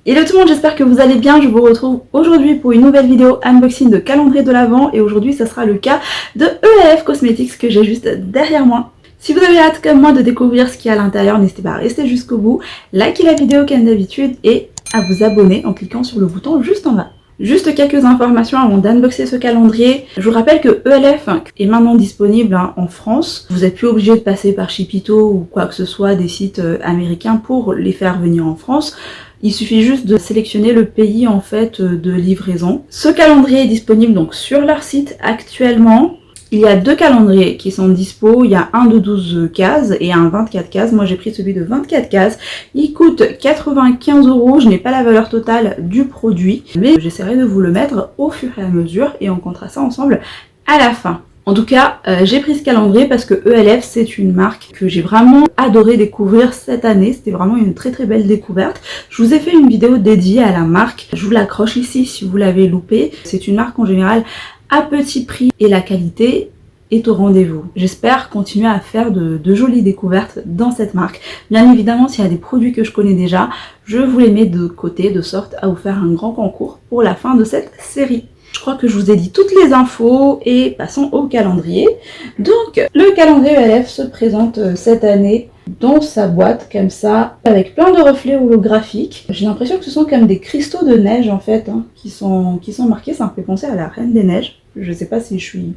Hello tout le monde, j'espère que vous allez bien. Je vous retrouve aujourd'hui pour une nouvelle vidéo unboxing de calendrier de l'Avent et aujourd'hui ce sera le cas de ELF Cosmetics que j'ai juste derrière moi. Si vous avez hâte comme moi de découvrir ce qu'il y a à l'intérieur, n'hésitez pas à rester jusqu'au bout, likez la vidéo comme d'habitude et à vous abonner en cliquant sur le bouton juste en bas. Juste quelques informations avant d'unboxer ce calendrier. Je vous rappelle que ELF est maintenant disponible en France. Vous n'êtes plus obligé de passer par Shipito ou quoi que ce soit des sites américains pour les faire venir en France. Il suffit juste de sélectionner le pays en fait de livraison. Ce calendrier est disponible donc sur leur site actuellement. Il y a deux calendriers qui sont dispo, il y a un de 12 cases et un 24 cases. Moi j'ai pris celui de 24 cases. Il coûte 95 €, je n'ai pas la valeur totale du produit, mais j'essaierai de vous le mettre au fur et à mesure et on comptera ça ensemble à la fin. En tout cas, j'ai pris ce calendrier parce que ELF, c'est une marque que j'ai vraiment adoré découvrir cette année. C'était vraiment une très très belle découverte. Je vous ai fait une vidéo dédiée à la marque. Je vous l'accroche ici si vous l'avez loupé. C'est une marque en général à petit prix et la qualité est au rendez-vous. J'espère continuer à faire de jolies découvertes dans cette marque. Bien évidemment, s'il y a des produits que je connais déjà, je vous les mets de côté de sorte à vous faire un grand concours pour la fin de cette série. Je crois que je vous ai dit toutes les infos et passons au calendrier. Donc, le calendrier ELF se présente cette année dans sa boîte comme ça, avec plein de reflets holographiques. J'ai l'impression que ce sont comme des cristaux de neige en fait, qui sont marqués. Ça me fait penser à la Reine des Neiges. Je sais pas si je suis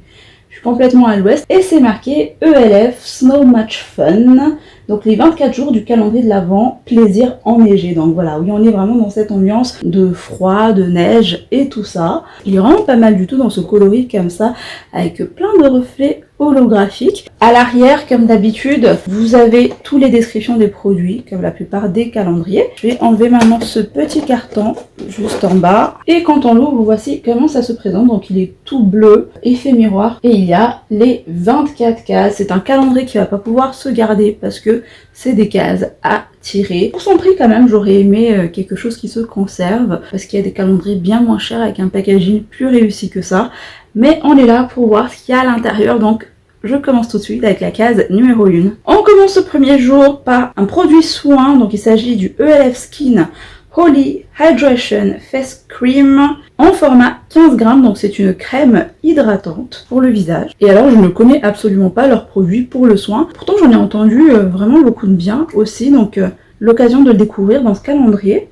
complètement à l'ouest. Et c'est marqué ELF Snow Match Fun. Donc les 24 jours du calendrier de l'Avent, plaisir enneigé. Donc voilà, oui, on est vraiment dans cette ambiance de froid, de neige et tout ça. Il est vraiment pas mal du tout dans ce coloris comme ça, avec plein de reflets holographiques. À l'arrière, comme d'habitude, vous avez toutes les descriptions des produits, comme la plupart des calendriers. Je vais enlever maintenant ce petit carton juste en bas. Et quand on l'ouvre, voici comment ça se présente. Donc il est tout bleu, effet miroir. Et il y a les 24 cases. C'est un calendrier qui va pas pouvoir se garder parce que c'est des cases à tirer. Pour son prix quand même, j'aurais aimé quelque chose qui se conserve parce qu'il y a des calendriers bien moins chers avec un packaging plus réussi que ça. Mais on est là pour voir ce qu'il y a à l'intérieur, donc je commence tout de suite avec la case numéro 1. On commence ce premier jour par un produit soin, donc il s'agit du ELF Skin Holy Hydration Face Cream en format 15 grammes, donc c'est une crème hydratante pour le visage. Et alors je ne connais absolument pas leurs produits pour le soin, pourtant j'en ai entendu vraiment beaucoup de bien aussi, donc l'occasion de le découvrir dans ce calendrier.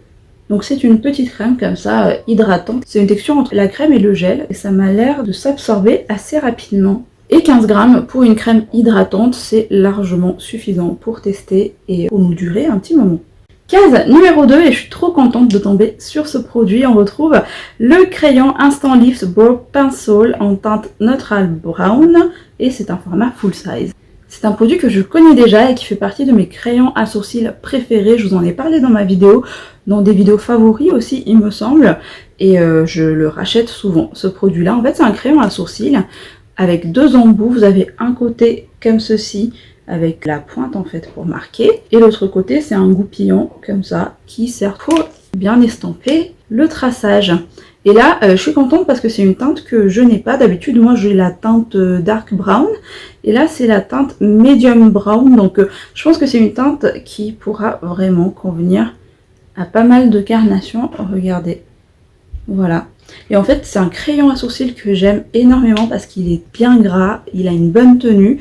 Donc c'est une petite crème comme ça, hydratante. C'est une texture entre la crème et le gel et ça m'a l'air de s'absorber assez rapidement. Et 15 grammes pour une crème hydratante, c'est largement suffisant pour tester et pour nous durer un petit moment. Case numéro 2, et je suis trop contente de tomber sur ce produit. On retrouve le crayon Instant Lift Brow Pencil en teinte Neutral Brown et c'est un format full size. C'est un produit que je connais déjà et qui fait partie de mes crayons à sourcils préférés. Je vous en ai parlé dans ma vidéo, dans des vidéos favoris aussi il me semble. Et je le rachète souvent ce produit-là. En fait c'est un crayon à sourcils avec deux embouts. Vous avez un côté comme ceci avec la pointe en fait pour marquer. Et l'autre côté c'est un goupillon comme ça qui sert pour bien estamper le traçage. Et là, je suis contente parce que c'est une teinte que je n'ai pas. D'habitude, moi, j'ai la teinte Dark Brown. Et là, c'est la teinte Medium Brown. Donc, je pense que c'est une teinte qui pourra vraiment convenir à pas mal de carnations. Regardez. Voilà. Et en fait, c'est un crayon à sourcils que j'aime énormément parce qu'il est bien gras. Il a une bonne tenue.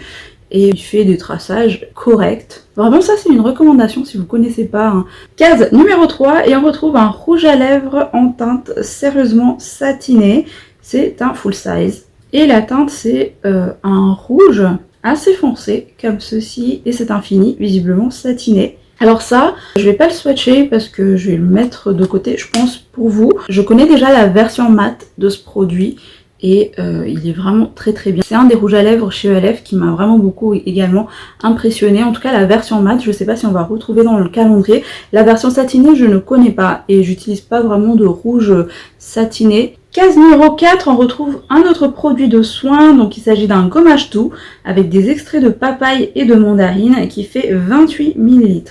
Et il fait des traçages corrects. Vraiment ça c'est une recommandation si vous ne connaissez pas. Case numéro 3 et on retrouve un rouge à lèvres en teinte sérieusement satinée. C'est un full size. Et la teinte c'est un rouge assez foncé comme ceci. Et c'est un fini visiblement satiné. Alors ça, je vais pas le swatcher parce que je vais le mettre de côté je pense pour vous. Je connais déjà la version mat de ce produit. Et il est vraiment très très bien. C'est un des rouges à lèvres chez ELF qui m'a vraiment beaucoup également impressionné. En tout cas la version mat, je ne sais pas si on va retrouver dans le calendrier. La version satinée je ne connais pas et j'utilise pas vraiment de rouge satiné. Case numéro 4, on retrouve un autre produit de soin. Donc il s'agit d'un gommage doux avec des extraits de papaye et de mandarine qui fait 28 ml.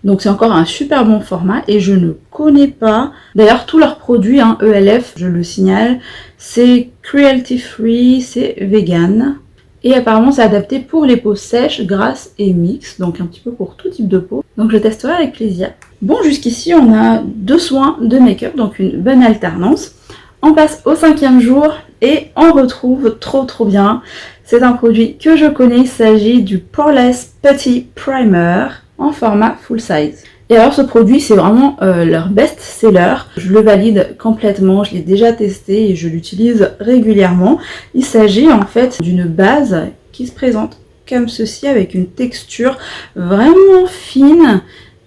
Donc c'est encore un super bon format et je ne connais pas. D'ailleurs tous leurs produits, ELF, je le signale, c'est cruelty free, c'est vegan. Et apparemment c'est adapté pour les peaux sèches, grasses et mixtes, donc un petit peu pour tout type de peau. Donc je testerai avec plaisir. Bon, jusqu'ici on a 2 soins de make-up, donc une bonne alternance. On passe au 5e jour et on retrouve trop bien. C'est un produit que je connais, il s'agit du Poreless Putty Primer en format full size. Et alors ce produit c'est vraiment leur best-seller, je le valide complètement, je l'ai déjà testé et je l'utilise régulièrement. Il s'agit en fait d'une base qui se présente comme ceci avec une texture vraiment fine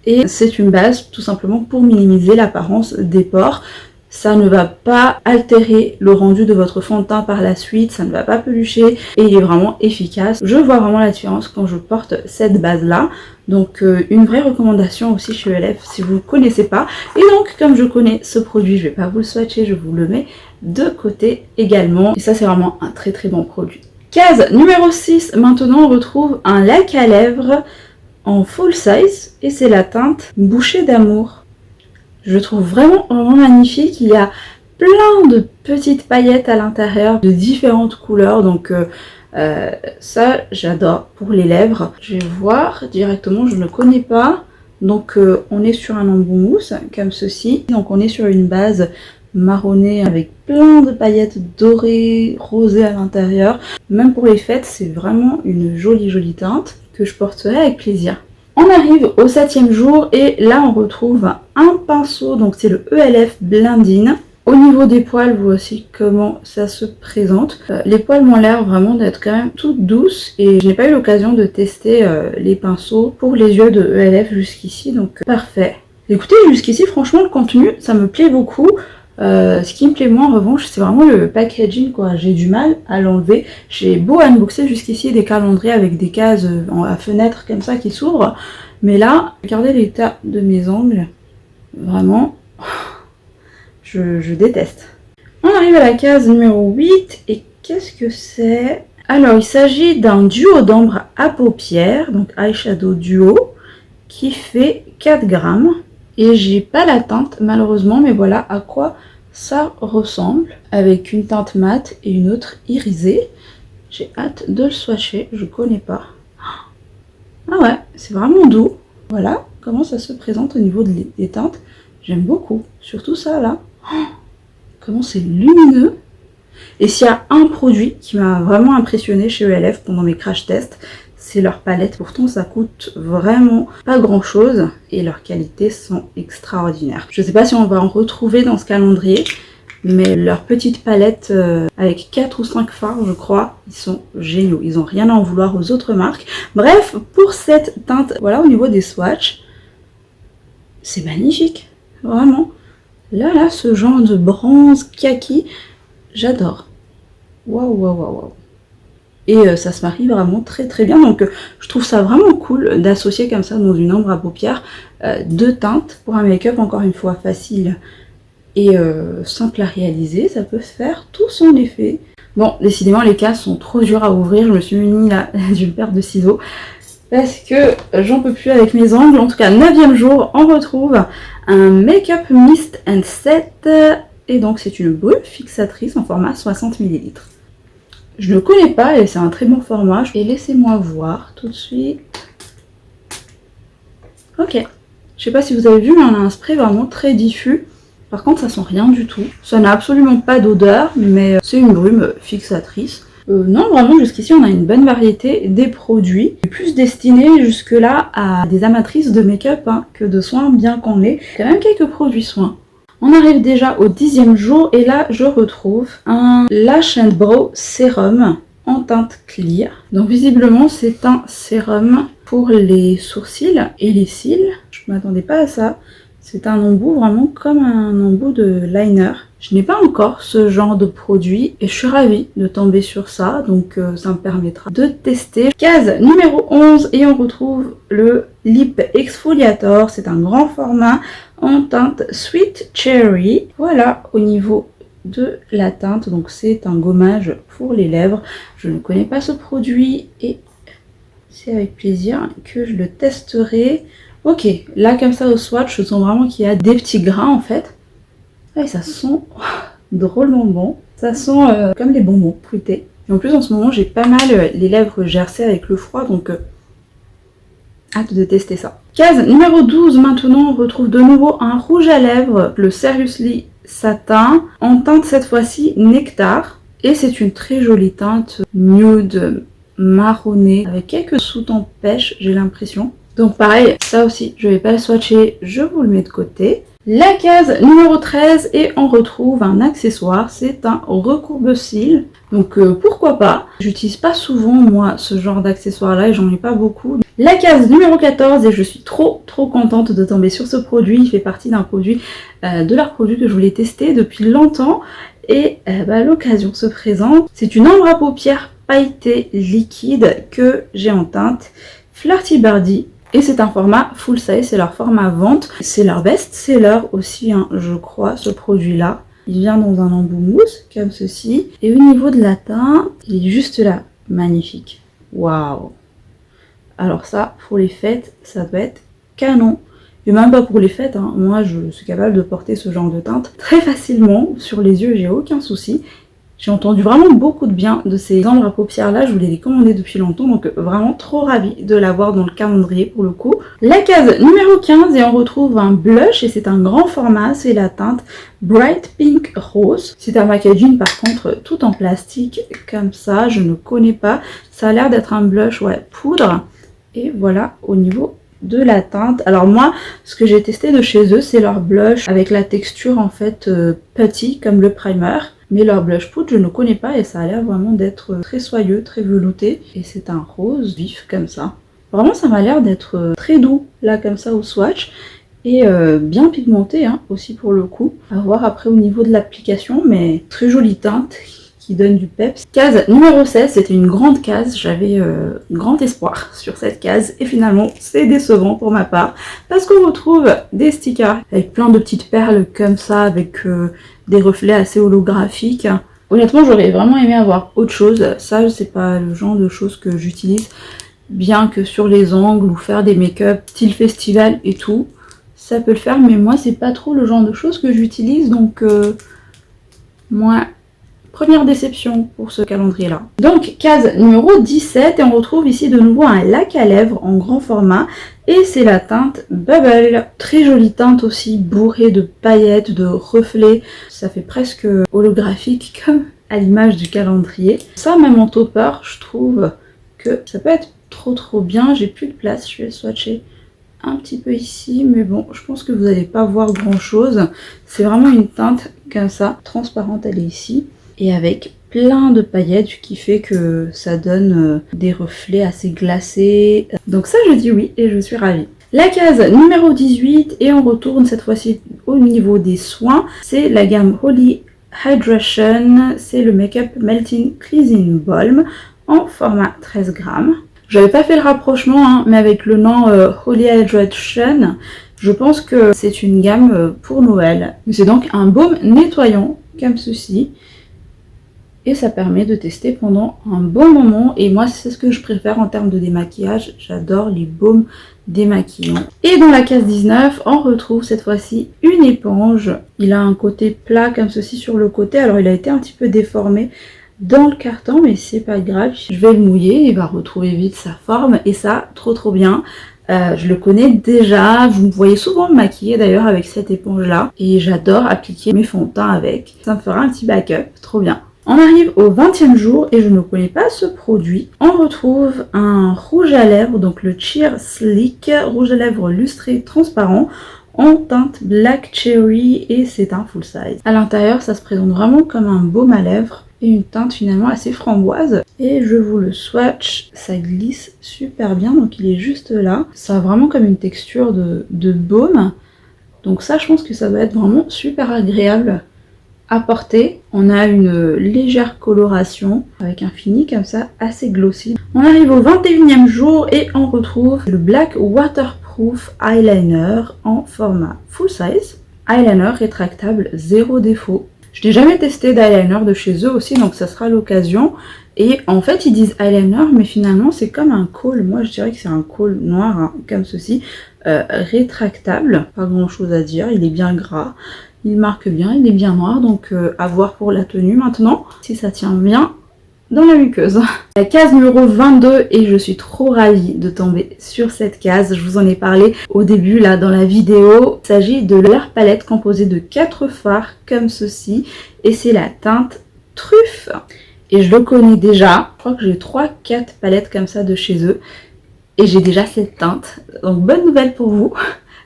et c'est une base tout simplement pour minimiser l'apparence des pores. Ça ne va pas altérer le rendu de votre fond de teint par la suite, ça ne va pas pelucher et il est vraiment efficace. Je vois vraiment la différence quand je porte cette base là. Donc une vraie recommandation aussi chez ELF si vous ne connaissez pas. Et donc comme je connais ce produit, je ne vais pas vous le swatcher, je vous le mets de côté également. Et ça c'est vraiment un très bon produit. Case numéro 6, maintenant on retrouve un lac à lèvres en full size et c'est la teinte Bouchée d'amour. Je le trouve vraiment magnifique, il y a plein de petites paillettes à l'intérieur de différentes couleurs, donc ça j'adore pour les lèvres. Je vais voir directement, je ne le connais pas, donc on est sur un embout mousse comme ceci, donc on est sur une base marronnée avec plein de paillettes dorées, rosées à l'intérieur. Même pour les fêtes, c'est vraiment une jolie teinte que je porterai avec plaisir. On arrive au 7e jour et là on retrouve un pinceau, donc c'est le ELF Blend-In. Au niveau des poils, voici comment ça se présente. Les poils m'ont l'air vraiment d'être quand même toutes douces et je n'ai pas eu l'occasion de tester les pinceaux pour les yeux de ELF jusqu'ici, donc parfait. Écoutez, jusqu'ici franchement le contenu ça me plaît beaucoup. Ce qui me plaît moins en revanche c'est vraiment le packaging quoi, j'ai du mal à l'enlever. J'ai beau unboxer jusqu'ici des calendriers avec des cases à fenêtre comme ça qui s'ouvrent, mais là regardez l'état de mes ongles, vraiment je déteste. On arrive à la case numéro 8 et qu'est-ce que c'est? Alors il s'agit d'un duo d'ombre à paupières, donc eyeshadow duo qui fait 4 grammes. Et j'ai pas la teinte malheureusement, mais voilà à quoi ça ressemble, avec une teinte mate et une autre irisée. J'ai hâte de le swatcher, je connais pas. Ah ouais, c'est vraiment doux. Voilà comment ça se présente au niveau des teintes. J'aime beaucoup, surtout ça là. Comment c'est lumineux. Et s'il y a un produit qui m'a vraiment impressionné chez ELF pendant mes crash tests, c'est leur palette. Pourtant ça coûte vraiment pas grand chose et leurs qualités sont extraordinaires. Je sais pas si on va en retrouver dans ce calendrier, mais leurs petites palettes avec 4 ou 5 fards je crois, ils sont géniaux. Ils ont rien à en vouloir aux autres marques. Bref, pour cette teinte, voilà au niveau des swatchs, c'est magnifique, vraiment. Là, ce genre de bronze kaki, j'adore. Waouh. Et ça se marie vraiment très bien, donc je trouve ça vraiment cool d'associer comme ça dans une ombre à paupières 2 teintes pour un make-up encore une fois facile et simple à réaliser. Ça peut faire tout son effet. Bon, décidément les cases sont trop dures à ouvrir, je me suis munie là d'une paire de ciseaux parce que j'en peux plus avec mes ongles. En tout cas, 9e jour, on retrouve un make-up mist and set et donc c'est une brume fixatrice en format 60 ml. Je ne le connais pas et c'est un très bon format. Et laissez-moi voir tout de suite. Ok. Je sais pas si vous avez vu, mais on a un spray vraiment très diffus. Par contre, ça sent rien du tout. Ça n'a absolument pas d'odeur, mais c'est une brume fixatrice. Non, vraiment, jusqu'ici, on a une bonne variété des produits. Plus destinés jusque-là à des amatrices de make-up que de soins, bien qu'on ait quand même quelques produits soins. On arrive déjà au 10e jour et là je retrouve un Lash and Brow Sérum en teinte clear. Donc visiblement c'est un sérum pour les sourcils et les cils. Je ne m'attendais pas à ça. C'est un embout vraiment comme un embout de liner. Je n'ai pas encore ce genre de produit et je suis ravie de tomber sur ça. Donc ça me permettra de tester. Case numéro 11 et on retrouve le Lip Exfoliator. C'est un grand format en teinte Sweet Cherry. Voilà au niveau de la teinte. Donc c'est un gommage pour les lèvres. Je ne connais pas ce produit et c'est avec plaisir que je le testerai. Ok, là comme ça au swatch, je sens vraiment qu'il y a des petits grains en fait. Et ça sent drôlement bon. Ça sent comme les bonbons fruités. Et en plus en ce moment j'ai pas mal les lèvres gercées avec le froid, donc hâte de tester ça. Case numéro 12, maintenant on retrouve de nouveau un rouge à lèvres, le Seriously Satin, en teinte cette fois-ci Nectar. Et c'est une très jolie teinte nude marronné avec quelques sous-tons pêche, j'ai l'impression. Donc pareil, ça aussi je vais pas le swatcher, je vous le mets de côté. La case numéro 13 et on retrouve un accessoire, c'est un recourbe-cils. Donc pourquoi pas. J'utilise pas souvent moi ce genre d'accessoire là et j'en ai pas beaucoup. La case numéro 14 et je suis trop contente de tomber sur ce produit. Il fait partie d'un produit, de leurs produits que je voulais tester depuis longtemps. Et l'occasion se présente. C'est une ombre à paupières pailletée liquide que j'ai en teinte Flirty Birdie. Et c'est un format full size, c'est leur format vente. C'est leur best-seller aussi, hein, je crois, ce produit-là. Il vient dans un embout mousse, comme ceci. Et au niveau de la teinte, il est juste là. Magnifique. Waouh! Alors ça, pour les fêtes, ça doit être canon. Et même pas pour les fêtes, hein. Moi je suis capable de porter ce genre de teinte très facilement. Sur les yeux, j'ai aucun souci. J'ai entendu vraiment beaucoup de bien de ces ombres à paupières là, je voulais les commander depuis longtemps, donc vraiment trop ravie de l'avoir dans le calendrier pour le coup. La case numéro 15 et on retrouve un blush et c'est un grand format, c'est la teinte Bright Pink Rose. C'est un packaging par contre tout en plastique comme ça, je ne connais pas. Ça a l'air d'être un blush ouais, poudre et voilà au niveau de la teinte. Alors moi, ce que j'ai testé de chez eux, c'est leur blush avec la texture en fait putty comme le primer. Mais leur blush poudre, je ne connais pas et ça a l'air vraiment d'être très soyeux, très velouté. Et c'est un rose vif comme ça. Vraiment, ça m'a l'air d'être très doux là comme ça au swatch. Et bien pigmenté hein, aussi pour le coup. À voir après au niveau de l'application, mais très jolie teinte qui donne du peps. Case numéro 16, c'était une grande case, j'avais grand espoir sur cette case et finalement c'est décevant pour ma part parce qu'on retrouve des stickers avec plein de petites perles comme ça avec des reflets assez holographiques. Honnêtement j'aurais vraiment aimé avoir autre chose, ça c'est pas le genre de choses que j'utilise bien que sur les ongles ou faire des make-up style festival et tout, ça peut le faire mais moi c'est pas trop le genre de choses que j'utilise donc moi première déception pour ce calendrier là. Donc case numéro 17 et on retrouve ici de nouveau un lac à lèvres en grand format et c'est la teinte Bubble. Très jolie teinte aussi, bourrée de paillettes, de reflets. Ça fait presque holographique comme à l'image du calendrier. Ça même en topper je trouve que ça peut être trop bien. J'ai plus de place, je vais le swatcher un petit peu ici mais bon je pense que vous n'allez pas voir grand chose. C'est vraiment une teinte comme ça, transparente, elle est ici. Et avec plein de paillettes qui fait que ça donne des reflets assez glacés. Donc ça je dis oui et je suis ravie. La case numéro 18 et on retourne cette fois-ci au niveau des soins. C'est la gamme Holy Hydration. C'est le Make-up Melting Cleansing Balm en format 13 grammes. J'avais pas fait le rapprochement hein, mais avec le nom Holy Hydration, je pense que c'est une gamme pour Noël. C'est donc un baume nettoyant comme ceci. Et ça permet de tester pendant un bon moment. Et moi, c'est ce que je préfère en termes de démaquillage. J'adore les baumes démaquillants. Et dans la case 19, on retrouve cette fois-ci une éponge. Il a un côté plat comme ceci sur le côté. Alors, il a été un petit peu déformé dans le carton, mais c'est pas grave. Je vais le mouiller, il va retrouver vite sa forme. Et ça, trop bien. Je le connais déjà, vous me voyez souvent me maquiller d'ailleurs avec cette éponge là. Et j'adore appliquer mes fonds de teint avec. Ça me fera un petit backup, trop bien. On arrive au 20e jour et je ne connais pas ce produit. On retrouve un rouge à lèvres, donc le Cheer Slick, rouge à lèvres lustré transparent en teinte Black Cherry et c'est un full size. À l'intérieur, ça se présente vraiment comme un baume à lèvres et une teinte finalement assez framboise. Et je vous le swatch, ça glisse super bien, donc il est juste là. Ça a vraiment comme une texture de baume. Donc ça, je pense que ça doit être vraiment super agréable à porter. On a une légère coloration avec un fini comme ça assez glossy. On arrive au 21e jour et on retrouve le Black Waterproof Eyeliner en format full size. Eyeliner rétractable, zéro défaut. Je n'ai jamais testé d'eyeliner de chez eux aussi, donc ça sera l'occasion. Et en fait ils disent eyeliner mais finalement c'est comme un kohl. Moi je dirais que c'est un kohl noir hein, comme ceci, rétractable, pas grand chose à dire, il est bien gras. Il marque bien, il est bien noir, donc à voir pour la tenue maintenant. Si ça tient bien, dans la muqueuse. La case numéro 22 et je suis trop ravie de tomber sur cette case. Je vous en ai parlé au début là dans la vidéo. Il s'agit de leur palette composée de 4 fards comme ceci et c'est la teinte Truffe. Et je le connais déjà. Je crois que j'ai 3-4 palettes comme ça de chez eux et j'ai déjà cette teinte. Donc bonne nouvelle pour vous.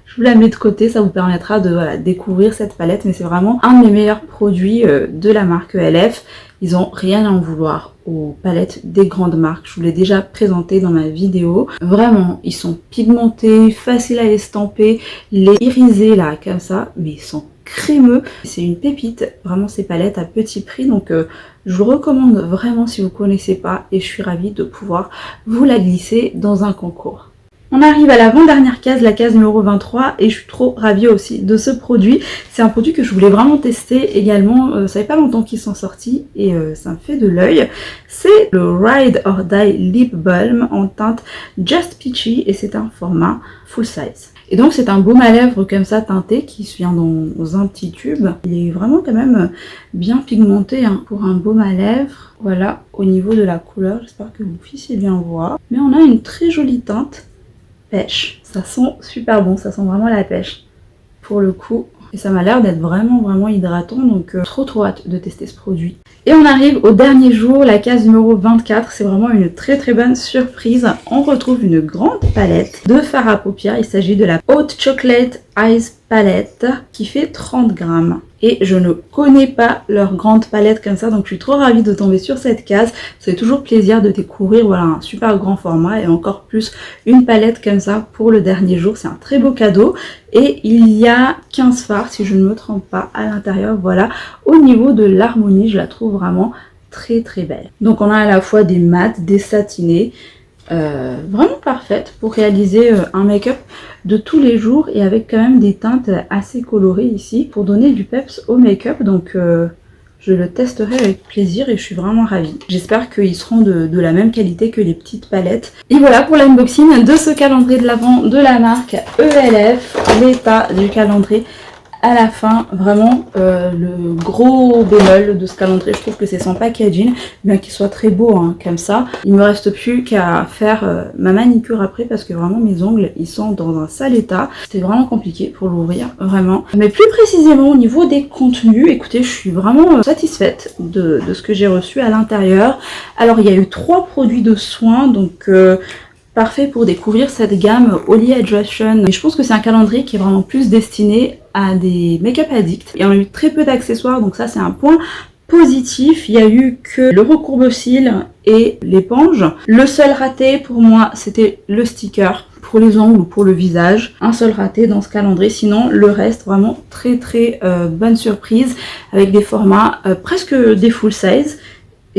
Je vous la mets de côté, ça vous permettra de voilà, découvrir cette palette, mais c'est vraiment un de mes meilleurs produits de la marque ELF. Ils n'ont rien à en vouloir aux palettes des grandes marques. Je vous l'ai déjà présenté dans ma vidéo. Vraiment, ils sont pigmentés, faciles à estamper, les irisés là, comme ça, mais ils sont crémeux. C'est une pépite, vraiment ces palettes à petit prix, donc je vous recommande vraiment si vous ne connaissez pas et je suis ravie de pouvoir vous la glisser dans un concours. On arrive à l'avant-dernière case, la case numéro 23 et je suis trop ravie aussi de ce produit. C'est un produit que je voulais vraiment tester également, ça fait pas longtemps qu'ils sont sortis et ça me fait de l'œil. C'est le Ride or Die Lip Balm en teinte Just Peachy et c'est un format full size. Et donc c'est un baume à lèvres comme ça teinté qui vient dans un petit tube. Il est vraiment quand même bien pigmenté hein, pour un baume à lèvres. Voilà au niveau de la couleur, j'espère que vous puissiez bien voir. Mais on a une très jolie teinte. Pêche, ça sent super bon, ça sent vraiment la pêche pour le coup et ça m'a l'air d'être vraiment hydratant donc trop hâte de tester ce produit. Et on arrive au dernier jour, la case numéro 24, c'est vraiment une très bonne surprise. On retrouve une grande palette de fard à paupières, il s'agit de la Hot Chocolate Eyes Palette qui fait 30 grammes. Et je ne connais pas leur grande palette comme ça, donc je suis trop ravie de tomber sur cette case. Ça fait toujours plaisir de découvrir voilà, un super grand format et encore plus une palette comme ça pour le dernier jour. C'est un très beau cadeau. Et il y a 15 fards si je ne me trompe pas à l'intérieur. Voilà, au niveau de l'harmonie, je la trouve vraiment très belle. Donc on a à la fois des mats, des satinés. Vraiment parfaite pour réaliser un make-up de tous les jours et avec quand même des teintes assez colorées ici pour donner du peps au make-up donc je le testerai avec plaisir et je suis vraiment ravie. J'espère qu'ils seront de la même qualité que les petites palettes. Et voilà pour l'unboxing de ce calendrier de l'Avent de la marque ELF, l'état du calendrier à la fin, vraiment le gros bémol de ce calendrier, je trouve que c'est son packaging, bien qu'il soit très beau hein, comme ça. Il me reste plus qu'à faire ma manicure après parce que vraiment mes ongles ils sont dans un sale état. C'était vraiment compliqué pour l'ouvrir, vraiment. Mais plus précisément au niveau des contenus, écoutez, je suis vraiment satisfaite de ce que j'ai reçu à l'intérieur. Alors il y a eu 3 produits de soins, donc parfait pour découvrir cette gamme Holy Hydration. Et je pense que c'est un calendrier qui est vraiment plus destiné à des make-up addicts. Et on a eu très peu d'accessoires, donc ça c'est un point positif. Il y a eu que le recourbe-cils et l'éponge. Le seul raté pour moi c'était le sticker pour les ongles ou pour le visage. Un seul raté dans ce calendrier, sinon le reste vraiment très bonne surprise avec des formats presque des full size.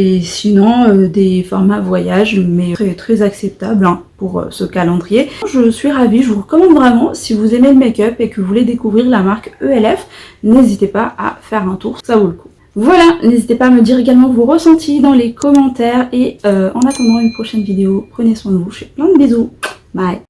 Et sinon, des formats voyage, mais très acceptables hein, pour ce calendrier. Je suis ravie, je vous recommande vraiment, si vous aimez le make-up et que vous voulez découvrir la marque ELF, n'hésitez pas à faire un tour, ça vaut le coup. Voilà, n'hésitez pas à me dire également vos ressentis dans les commentaires. Et en attendant une prochaine vidéo, prenez soin de vous, je fais plein de bisous, bye.